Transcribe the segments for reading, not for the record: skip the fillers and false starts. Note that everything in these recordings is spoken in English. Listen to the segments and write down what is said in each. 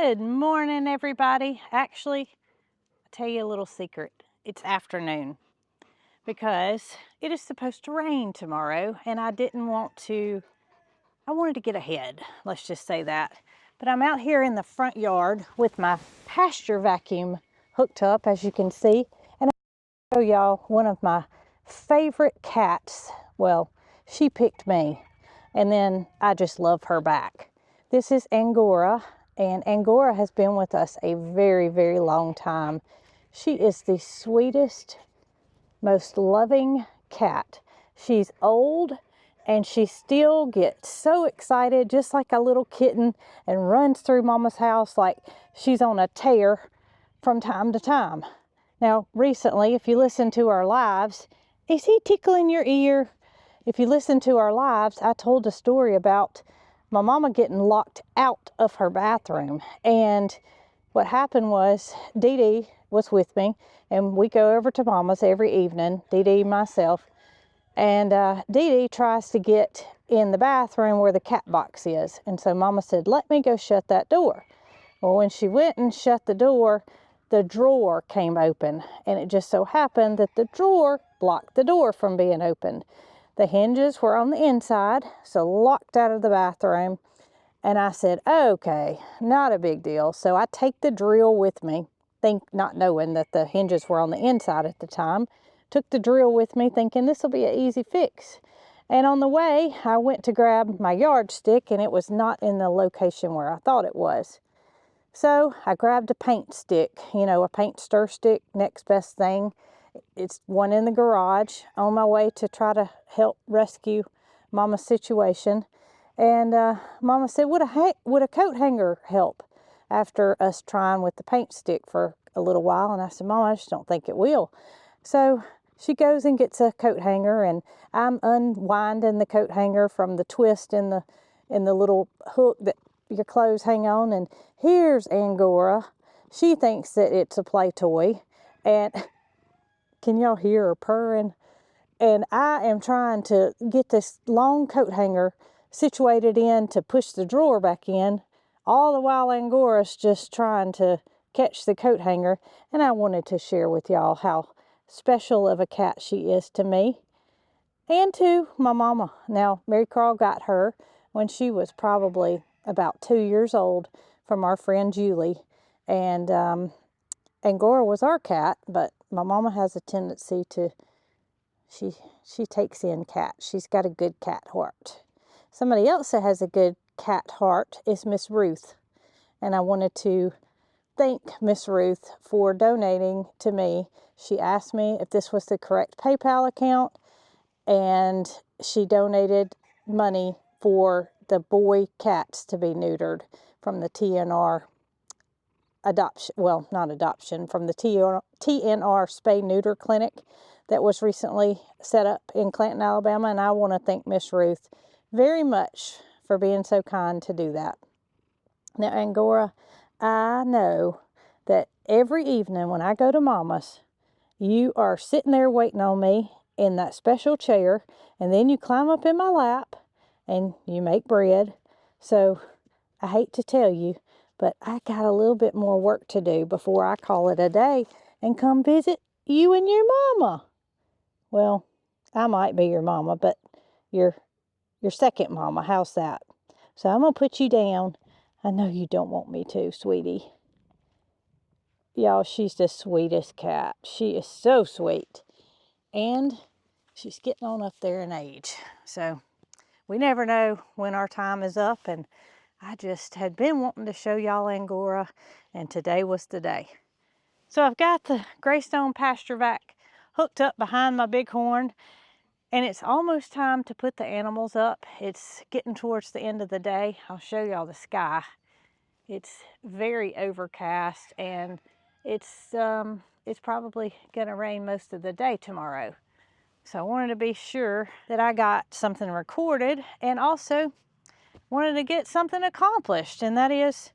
Good morning, everybody. Actually, I'll tell you a little secret. It's afternoon because it is supposed to rain tomorrow, and I wanted to get ahead, let's just say that. But I'm out here in the front yard with my pasture vacuum hooked up, as you can see, and I'll show y'all one of my favorite cats. Well, she picked me, and then I just love her back. This is Angora. And Angora has been with us a very, very long time. She is the sweetest, most loving cat. She's old and she still gets so excited, just like a little kitten, and runs through Mama's house like she's on a tear from time to time. Now, recently, if you listen to our lives, is he tickling your ear? If you listen to our lives, I told a story about my mama getting locked out of her bathroom. And what happened was Dee Dee was with me, and we go over to Mama's every evening, Dee Dee and myself. And Dee Dee tries to get in the bathroom where the cat box is. And so Mama said, let me go shut that door. Well, when she went and shut the door, the drawer came open. And it just so happened that the drawer blocked the door from being opened. The hinges were on the inside, so locked out of the bathroom. And I said, okay, not a big deal. So I take the drill with me, not knowing that the hinges were on the inside at the time. Took the drill with me thinking this will be an easy fix. And on the way, I went to grab my yardstick, and it was not in the location where I thought it was. So I grabbed a paint stick, a paint stir stick, next best thing. It's one in the garage, on my way to try to help rescue Mama's situation. And Mama said, would a coat hanger help? After us trying with the paint stick for a little while. And I said, Mama, I just don't think it will. So she goes and gets a coat hanger, and I'm unwinding the coat hanger from the twist in the little hook that your clothes hang on. And here's Angora. She thinks that it's a play toy. And can y'all hear her purring? And I am trying to get this long coat hanger situated in to push the drawer back in, all the while Angora's just trying to catch the coat hanger. And I wanted to share with y'all how special of a cat she is to me and to my mama. Now, Mary Carl got her when she was probably about 2 years old from our friend Julie. And Angora was our cat, but my mama has a tendency to, she takes in cats. She's got a good cat heart. Somebody else that has a good cat heart is Miss Ruth. And I wanted to thank Miss Ruth for donating to me. She asked me if this was the correct PayPal account, and she donated money for the boy cats to be neutered from the TNR adoption, well, not adoption, from the TNR spay neuter clinic that was recently set up in Clanton, Alabama. And I want to thank Miss Ruth very much for being so kind to do that. Now, Angora, I know that every evening when I go to Mama's, you are sitting there waiting on me in that special chair, and then you climb up in my lap and you make bread. So I hate to tell you, but I got a little bit more work to do before I call it a day and come visit you and your mama. Well, I might be your mama, but your second mama. How's that? So I'm going to put you down. I know you don't want me to, sweetie. Y'all, she's the sweetest cat. She is so sweet. And she's getting on up there in age. So we never know when our time is up, and I just had been wanting to show y'all Angora, and today was the day. So I've got the Greystone Pasture vac hooked up behind my bighorn, and it's almost time to put the animals up. It's getting towards the end of the day. I'll show y'all the sky. It's very overcast, and it's probably gonna rain most of the day tomorrow. So I wanted to be sure that I got something recorded, and also wanted to get something accomplished, and that is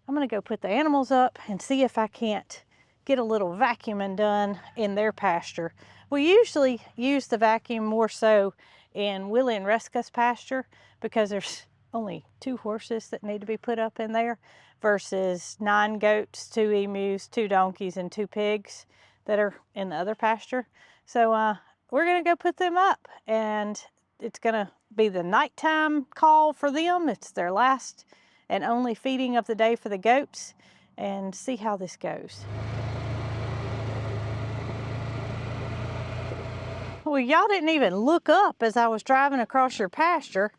I'm going to go put the animals up and see if I can't get a little vacuuming done in their pasture. We usually use the vacuum more so in Willie and Resca's pasture because there's only 2 horses that need to be put up in there versus 9 goats, 2 emus, 2 donkeys, and 2 pigs that are in the other pasture. So we're gonna go put them up, and it's gonna be the nighttime call for them. It's their last and only feeding of the day for the goats, and see how this goes. Well, y'all didn't even look up as I was driving across your pasture.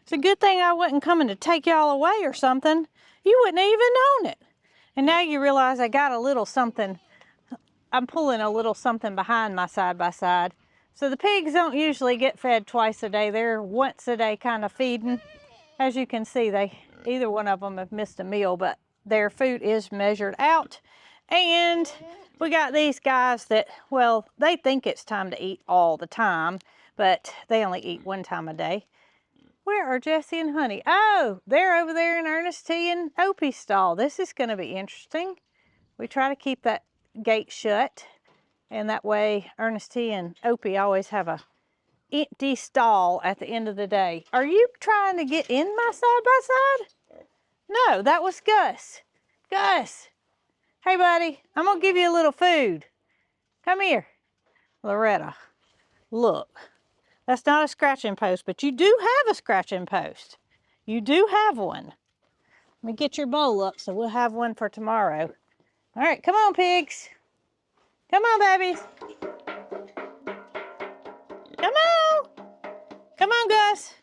It's a good thing I wasn't coming to take y'all away or something. You wouldn't have even known it. And now you realize I got a little something. I'm pulling a little something behind my side-by-side. So the pigs don't usually get fed twice a day. They're once a day kind of feeding. As you can see, either one of them have missed a meal, but their food is measured out. And we got these guys that, well, they think it's time to eat all the time, but they only eat 1 time a day. Where are Jessie and Honey? Oh, they're over there in Ernest T. and Opie's stall. This is going to be interesting. We try to keep that gate shut, and that way Ernest T. and Opie always have a empty stall at the end of the day. Are you trying to get in my side-by-side? No, that was Gus. Gus, hey buddy, I'm gonna give you a little food. Come here. Loretta, look, that's not a scratching post, but you do have a scratching post. You do have one. Let me get your bowl up so we'll have one for tomorrow. All right, come on, pigs. Come on, babies. Come on. Come on, Gus.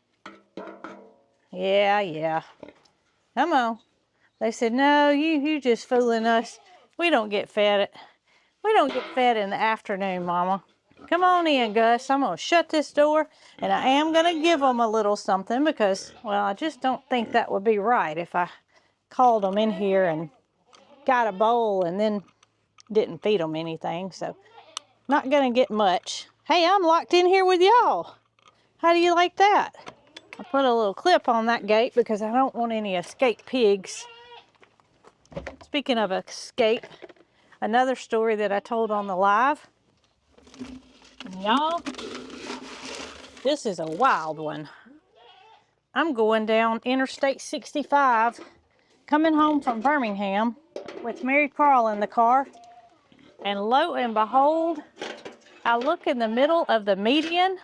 Yeah. Come on. They said, no, you just fooling us. We don't get fed. We don't get fed in the afternoon, Mama. Come on in, Gus. I'm going to shut this door, and I am going to give them a little something because, well, I just don't think that would be right if I called them in here and got a bowl and then didn't feed them anything. So, not going to get much. Hey, I'm locked in here with y'all. How do you like that? I put a little clip on that gate because I don't want any escaped pigs. Speaking of escape, another story that I told on the live. Y'all, this is a wild one. I'm going down Interstate 65, coming home from Birmingham with Mary Carl in the car. And lo and behold, I look in the middle of the median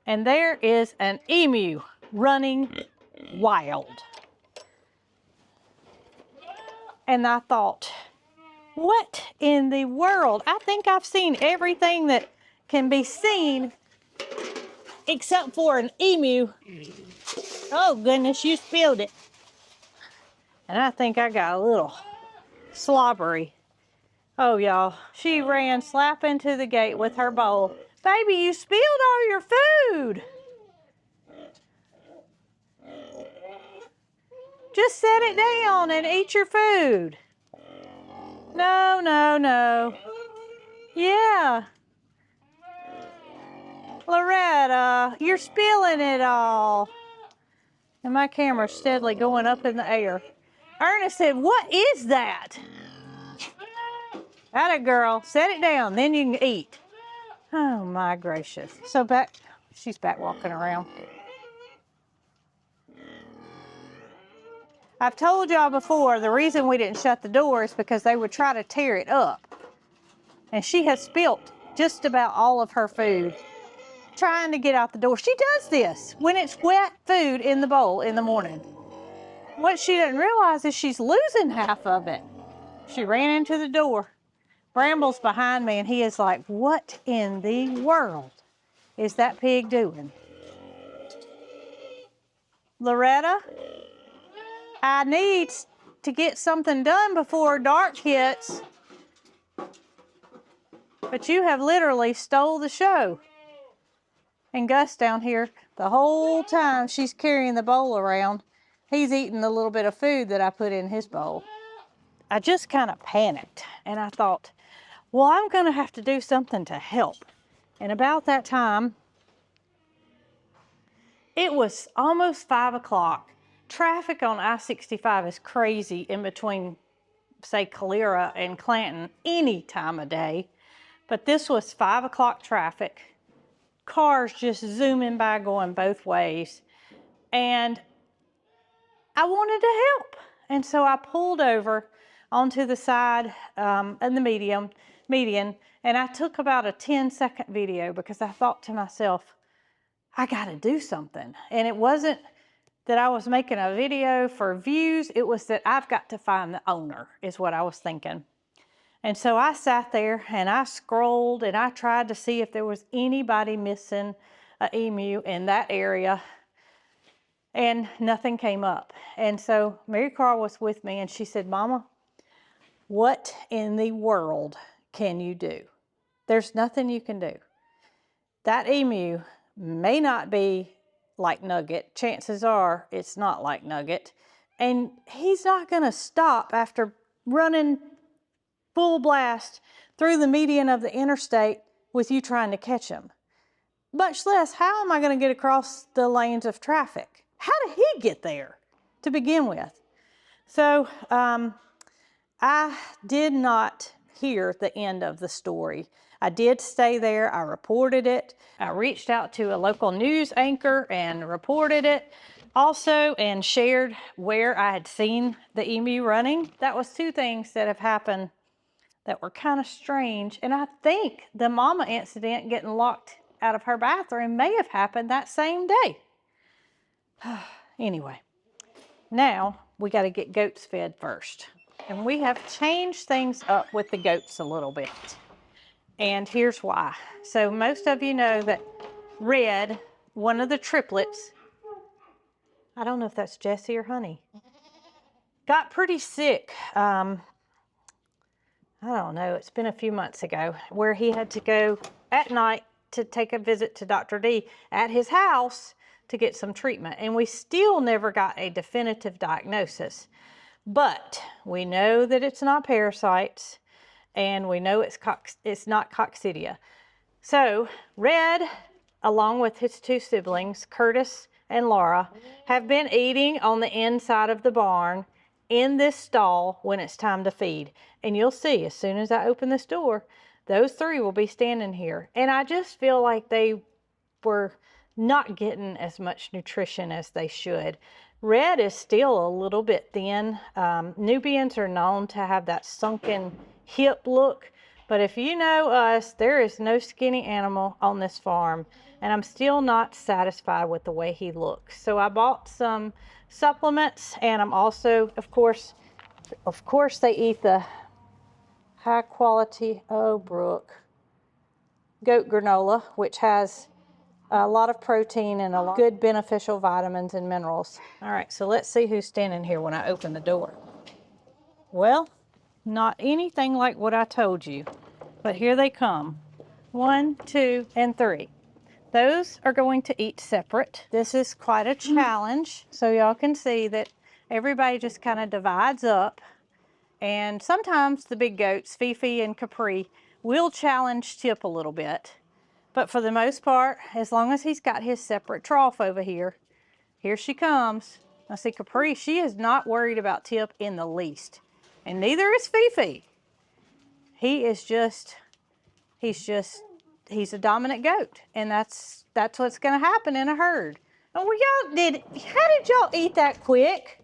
and there is an emu running wild. And I thought, what in the world? I think I've seen everything that can be seen except for an emu. Oh goodness, you spilled it. And I think I got a little slobbery. Oh y'all, she ran slap into the gate with her bowl. Baby, you spilled all your food. Just set it down and eat your food. No. Yeah. Loretta, you're spilling it all. And my camera's steadily going up in the air. Ernest said, what is that? Atta girl, set it down, then you can eat. Oh my gracious. So she's back walking around. I've told y'all before, the reason we didn't shut the door is because they would try to tear it up. And she has spilt just about all of her food trying to get out the door. She does this when it's wet food in the bowl in the morning. What she doesn't realize is she's losing half of it. She ran into the door. Bramble's behind me and he is like, what in the world is that pig doing? Loretta, I need to get something done before dark hits. But you have literally stole the show. And Gus down here, the whole time she's carrying the bowl around, he's eating the little bit of food that I put in his bowl. I just kind of panicked and I thought, well, I'm going to have to do something to help. And about that time, it was almost 5 o'clock. Traffic on I-65 is crazy in between, say, Calera and Clanton any time of day. But this was 5 o'clock traffic. Cars just zooming by going both ways. And I wanted to help. And so I pulled over onto the side in the median, and I took about a 10-second video because I thought to myself, I gotta do something. And it wasn't that I was making a video for views, it was that I've got to find the owner, is what I was thinking. And so I sat there and I scrolled and I tried to see if there was anybody missing an emu in that area, and nothing came up. And so Mary Carl was with me and she said, Mama, what in the world can you do? There's nothing you can do. That emu may not be like Nugget. Chances are it's not like Nugget. And he's not gonna stop after running full blast through the median of the interstate with you trying to catch him. Much less, how am I gonna get across the lanes of traffic? How did he get there to begin with? So I did not hear the end of the story. I did stay there, I reported it. I reached out to a local news anchor and reported it also, and shared where I had seen the emu running. That was two things that have happened that were kind of strange. And I think the mama incident getting locked out of her bathroom may have happened that same day. Anyway, now we got to get goats fed first. And we have changed things up with the goats a little bit. And here's why. So most of you know that Red, one of the triplets, I don't know if that's Jessie or Honey, got pretty sick. I don't know, it's been a few months ago, where he had to go at night to take a visit to Dr. D at his house to get some treatment. And we still never got a definitive diagnosis. But we know that it's not parasites, and we know it's not coccidia. So Red, along with his two siblings, Curtis and Laura, have been eating on the inside of the barn in this stall when it's time to feed. And you'll see, as soon as I open this door, those three will be standing here. And I just feel like they were not getting as much nutrition as they should. Red is still a little bit thin. Nubians are known to have that sunken hip look, but if you know us, there is no skinny animal on this farm, and I'm still not satisfied with the way he looks. So I bought some supplements, and I'm also, of course they eat the high quality, oh Brooke, goat granola, which has a lot of protein and a lot of good beneficial vitamins and minerals. All right, so let's see who's standing here when I open the door. Well, not anything like what I told you, but here they come. 1, 2, and 3. Those are going to eat separate. This is quite a challenge, so y'all can see that everybody just kind of divides up. And sometimes the big goats, Fifi and Capri, will challenge Tip a little bit. But for the most part, as long as he's got his separate trough over here, here she comes. Now see, Capri, she is not worried about Tip in the least. And neither is Fifi. He's a dominant goat. And that's what's gonna happen in a herd. Oh, well, how did y'all eat that quick?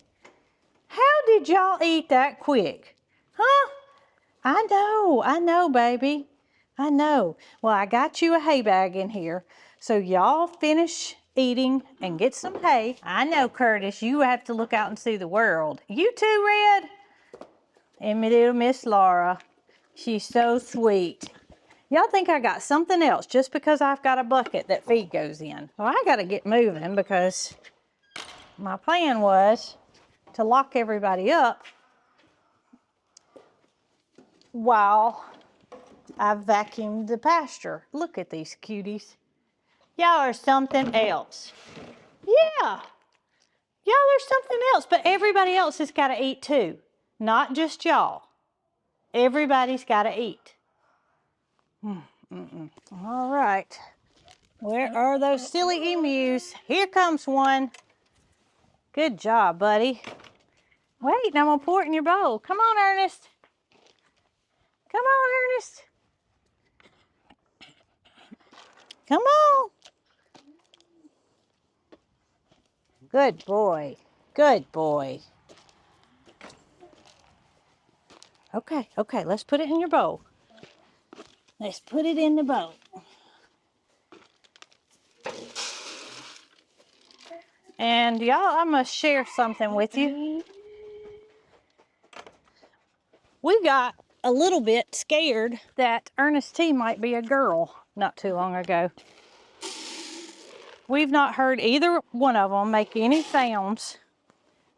How did y'all eat that quick? Huh? I know, baby. I know. Well, I got you a hay bag in here, so y'all finish eating and get some hay. I know, Curtis, you have to look out and see the world. You too, Red? And my little Miss Laura. She's so sweet. Y'all think I got something else just because I've got a bucket that feed goes in. Well, I gotta get moving because my plan was to lock everybody up while I vacuumed the pasture. Look at these cuties. Y'all are something else. Yeah, y'all are something else, but everybody else has got to eat too. Not just y'all. Everybody's got to eat. All right. Where are those silly emus? Here comes one. Good job, buddy. Wait, I'm gonna pour it in your bowl. Come on, Ernest. Come on, Ernest. Come on. Good boy. Good boy. Okay, okay, let's put it in your bowl. Let's put it in the bowl. And y'all, I'm gonna share something with you. We got a little bit scared that Ernest T might be a girl not too long ago. We've not heard either one of them make any sounds.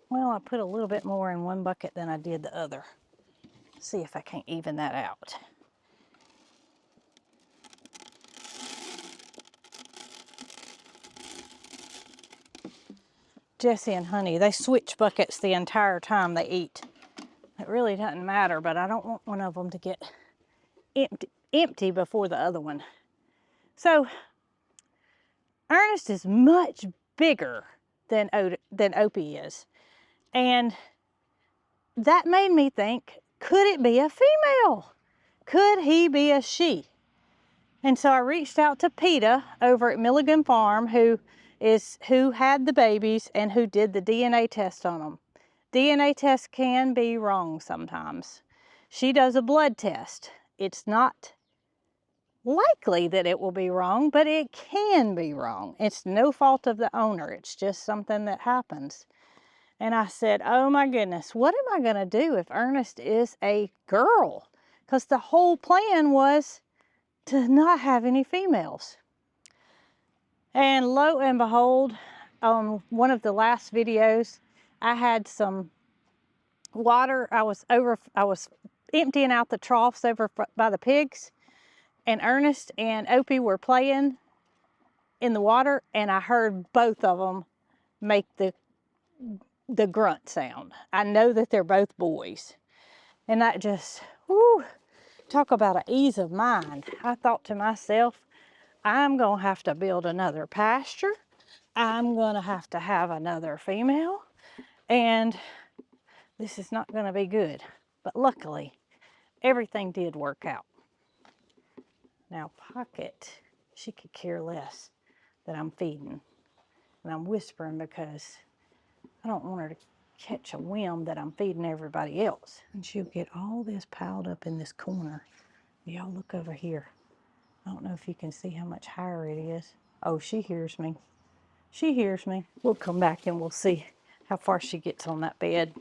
Well, I put a little bit more in one bucket than I did the other. See if I can't even that out. Jesse and Honey, they switch buckets the entire time they eat. It really doesn't matter, but I don't want one of them to get empty before the other one. So, Ernest is much bigger than Opie is. And that made me think, could it be a female? Could he be a she? And so I reached out to PETA over at Milligan Farm, who had the babies and who did the DNA test on them. DNA tests can be wrong sometimes. She does a blood test. It's not likely that it will be wrong, but it can be wrong. It's no fault of the owner. It's just something that happens. And I said, oh my goodness, what am I going to do if Ernest is a girl? Because the whole plan was to not have any females. And lo and behold, on one of the last videos, I had some water. I was emptying out the troughs over by the pigs, and Ernest and Opie were playing in the water, and I heard both of them make the grunt sound. I know that they're both boys. And that just, whoo, talk about an ease of mind. I thought to myself, I'm going to have to build another pasture. I'm going to have another female. And this is not going to be good. But luckily, everything did work out. Now, Pocket, she could care less that I'm feeding. And I'm whispering because I don't want her to catch a whim that I'm feeding everybody else. And she'll get all this piled up in this corner. Y'all look over here. I don't know if you can see how much higher it is. Oh, she hears me. She hears me. We'll come back and we'll see how far she gets on that bed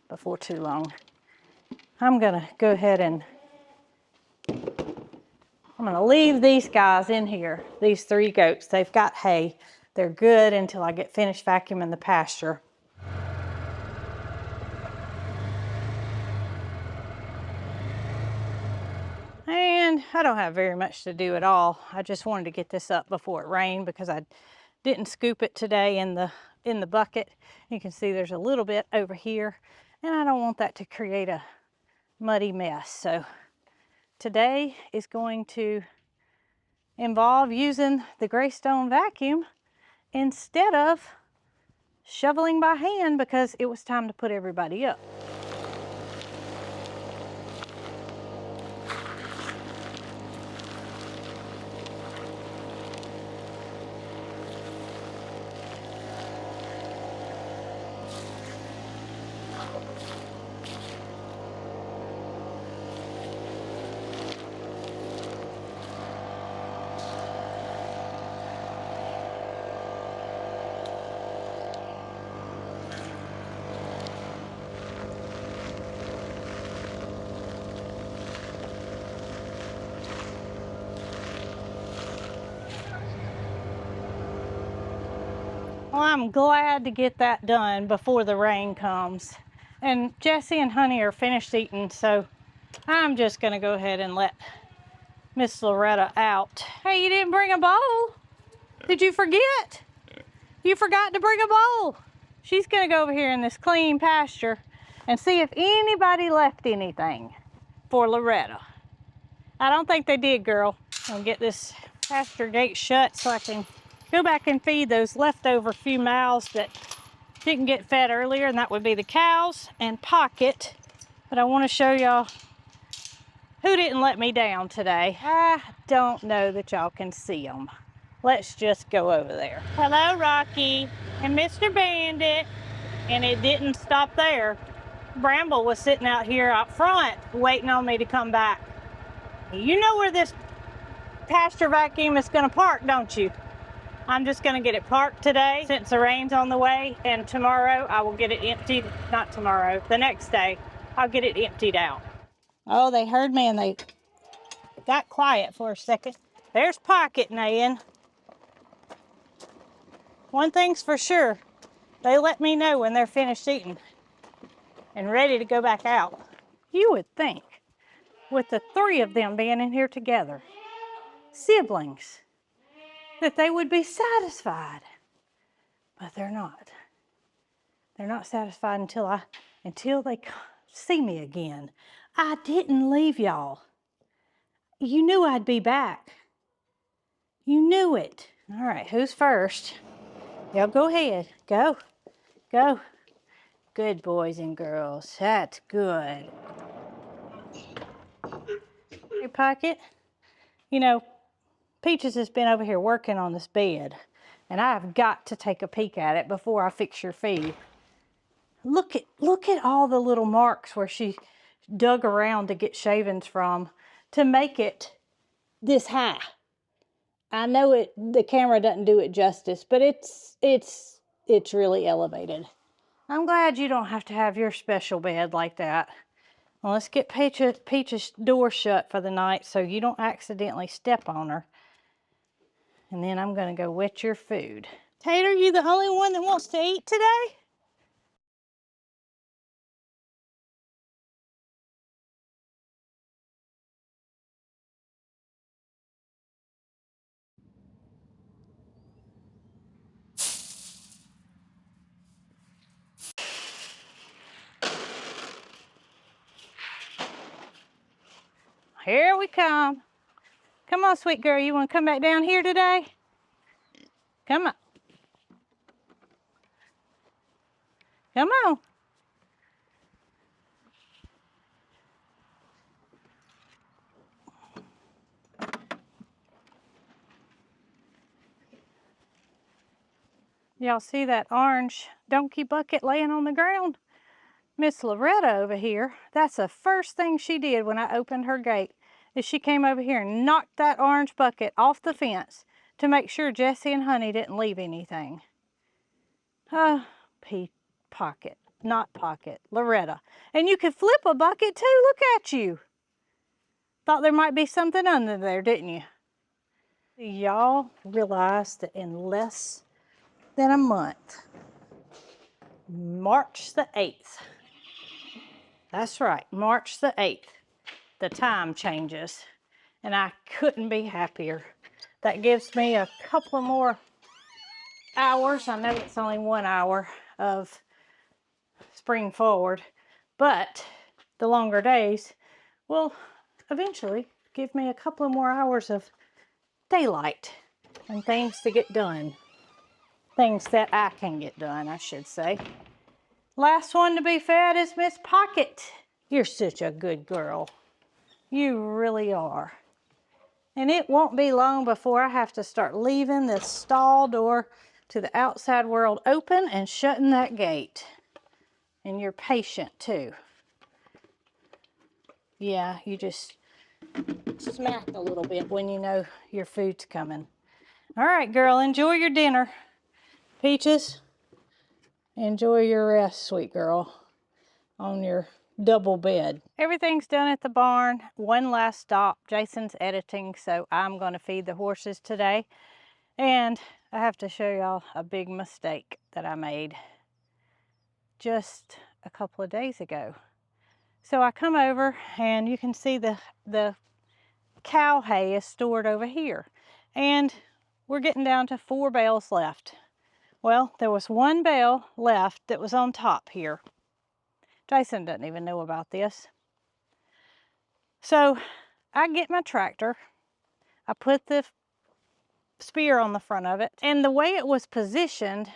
before too long. I'm gonna go ahead and I'm gonna leave these guys in here, these 3 goats. They've got hay. They're good until I get finished vacuuming the pasture. And I don't have very much to do at all. I just wanted to get this up before it rained because I didn't scoop it today in the bucket. You can see there's a little bit over here, and I don't want that to create a muddy mess. So today is going to involve using the Greystone vacuum instead of shoveling by hand because it was time to put everybody up. Well, I'm glad to get that done before the rain comes. And Jesse and Honey are finished eating, so I'm just gonna go ahead and let Miss Loretta out. Hey, you didn't bring a bowl? Did you forget? You forgot to bring a bowl. She's gonna go over here in this clean pasture and see if anybody left anything for Loretta. I don't think they did, girl. I'll get this pasture gate shut so I can go back and feed those leftover few mouths that didn't get fed earlier, and that would be the cows and Pocket. But I want to show y'all who didn't let me down today. I don't know that y'all can see them. Let's just go over there. Hello, Rocky and Mr. Bandit And it didn't stop there. Bramble was sitting out here out front waiting on me to come back. You know where this pasture vacuum is going to park, don't you? I'm just going to get it parked today since the rain's on the way, and tomorrow I will get it emptied. Not tomorrow, the next day I'll get it emptied out. Oh, they heard me and they got quiet for a second. There's Pocket neighing. One thing's for sure, they let me know when they're finished eating and ready to go back out. You would think, with the three of them being in here together, siblings, that they would be satisfied, but they're not. They're not satisfied until they see me again. I didn't leave y'all. You knew I'd be back. You knew it. All right, who's first? Y'all go ahead. Go. Go. Good boys and girls. That's good. Hey, Pocket. You know, Peaches has been over here working on this bed, and I've got to take a peek at it before I fix your feed. Look at all the little marks where she dug around to get shavings from to make it this high. I know the camera doesn't do it justice, but it's really elevated. I'm glad you don't have to have your special bed like that. Well, let's get Peach's door shut for the night so you don't accidentally step on her. And then I'm gonna go wet your food. Tater, you the only one that wants to eat today? Here we come. Come on, sweet girl, you wanna come back down here today? Come on. Come on. Y'all see that orange donkey bucket laying on the ground? Miss Loretta over here, that's the first thing she did when I opened her gate, is she came over here and knocked that orange bucket off the fence to make sure Jessie and Honey didn't leave anything. Pocket, not Pocket, Loretta. And you could flip a bucket too, look at you. Thought there might be something under there, didn't you? Y'all realize that in less than a month, March the 8th, that's right, March the 8th, the time changes, and I couldn't be happier. That gives me a couple more hours. I know it's only 1 hour of spring forward, but the longer days will eventually give me a couple of more hours of daylight and things to get done. Things that I can get done, I should say. Last one to be fed is Miss Pocket. You're such a good girl. You really are. And it won't be long before I have to start leaving this stall door to the outside world open and shutting that gate. And you're patient too. Yeah, you just smack a little bit when you know your food's coming. All right, girl, enjoy your dinner. Peaches, enjoy your rest, sweet girl, on your double bed. Everything's done at the barn. One last stop. Jason's editing, so I'm going to feed the horses today. And I have to show y'all a big mistake that I made just a couple of days ago. So I come over and you can see the cow hay is stored over here. And we're getting down to 4 bales left. Well, there was 1 bale left that was on top here. Jason doesn't even know about this. So I get my tractor, I put the spear on the front of it, and the way it was positioned,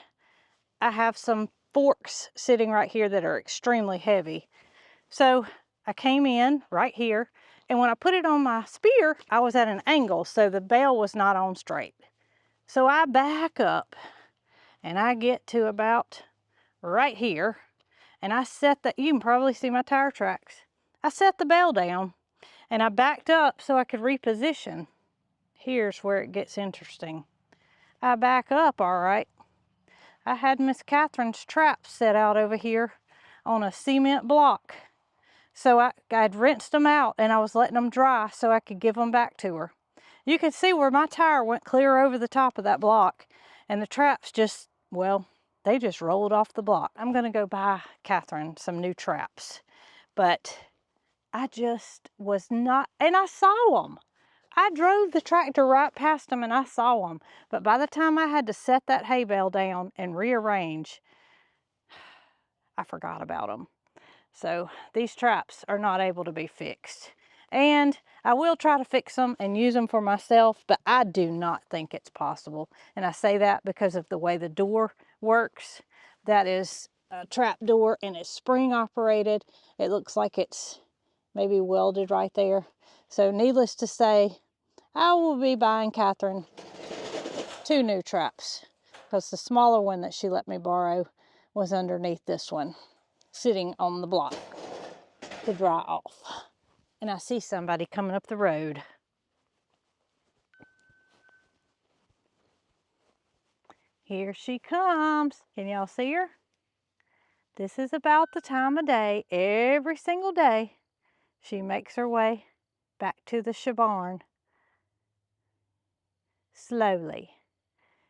I have some forks sitting right here that are extremely heavy. So I came in right here, and when I put it on my spear, I was at an angle, so the bale was not on straight. So I back up, and I get to about right here, and I set the, you can probably see my tire tracks. I set the bell down and I backed up so I could reposition. Here's where it gets interesting. I back up, all right. I had Miss Catherine's traps set out over here on a cement block. So I'd rinsed them out and I was letting them dry so I could give them back to her. You can see where my tire went clear over the top of that block, and the traps just, well, they just rolled off the block. I'm gonna go buy Catherine some new traps, but I just was not, and I saw them. I drove the tractor right past them and I saw them, but by the time I had to set that hay bale down and rearrange, I forgot about them. So these traps are not able to be fixed. And I will try to fix them and use them for myself, but I do not think it's possible. And I say that because of the way the door works. That is a trap door and it's spring operated. It looks like it's maybe welded right there. So needless to say, I will be buying Catherine 2 new traps because the smaller one that she let me borrow was underneath this one, sitting on the block to dry off. And I see somebody coming up the road. Here she comes. Can y'all see her? This is about the time of day, every single day, she makes her way back to the barn slowly.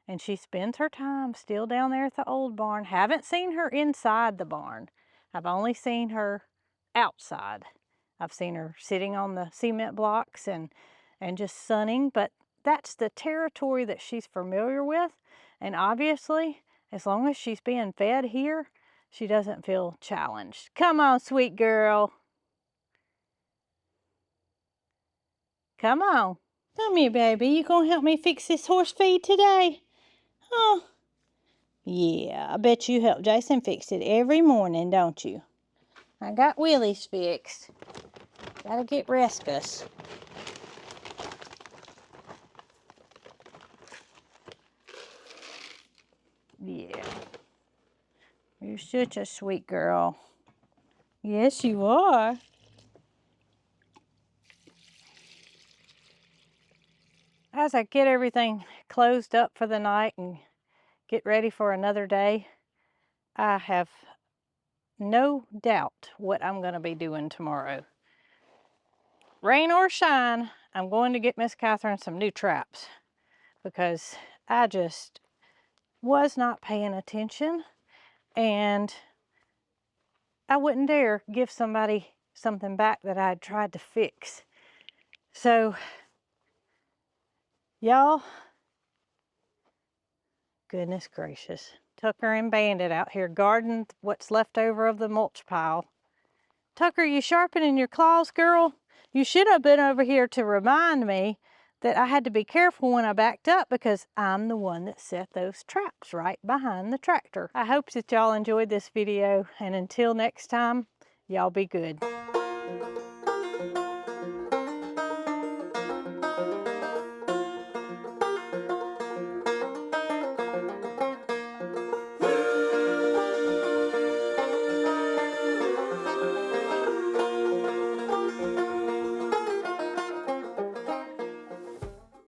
And she spends her time still down there at the old barn. Haven't seen her inside the barn. I've only seen her outside. I've seen her sitting on the cement blocks and just sunning, but that's the territory that she's familiar with. And obviously, as long as she's being fed here, she doesn't feel challenged. Come on, sweet girl. Come on. Come here, baby. You gonna help me fix this horse feed today? Oh, yeah, I bet you help Jason fix it every morning, don't you? I got Willie's fixed. Gotta get Rescus. Yeah. You're such a sweet girl. Yes, you are. As I get everything closed up for the night and get ready for another day, I have no doubt what I'm going to be doing tomorrow. Rain or shine, I'm going to get Miss Catherine some new traps because I just was not paying attention and I wouldn't dare give somebody something back that I had tried to fix. So, y'all, goodness gracious. Tucker and Bandit out here guarding what's left over of the mulch pile. Tucker, you sharpening your claws, girl? You should have been over here to remind me that I had to be careful when I backed up because I'm the one that set those traps right behind the tractor. I hope that y'all enjoyed this video, and until next time, y'all be good.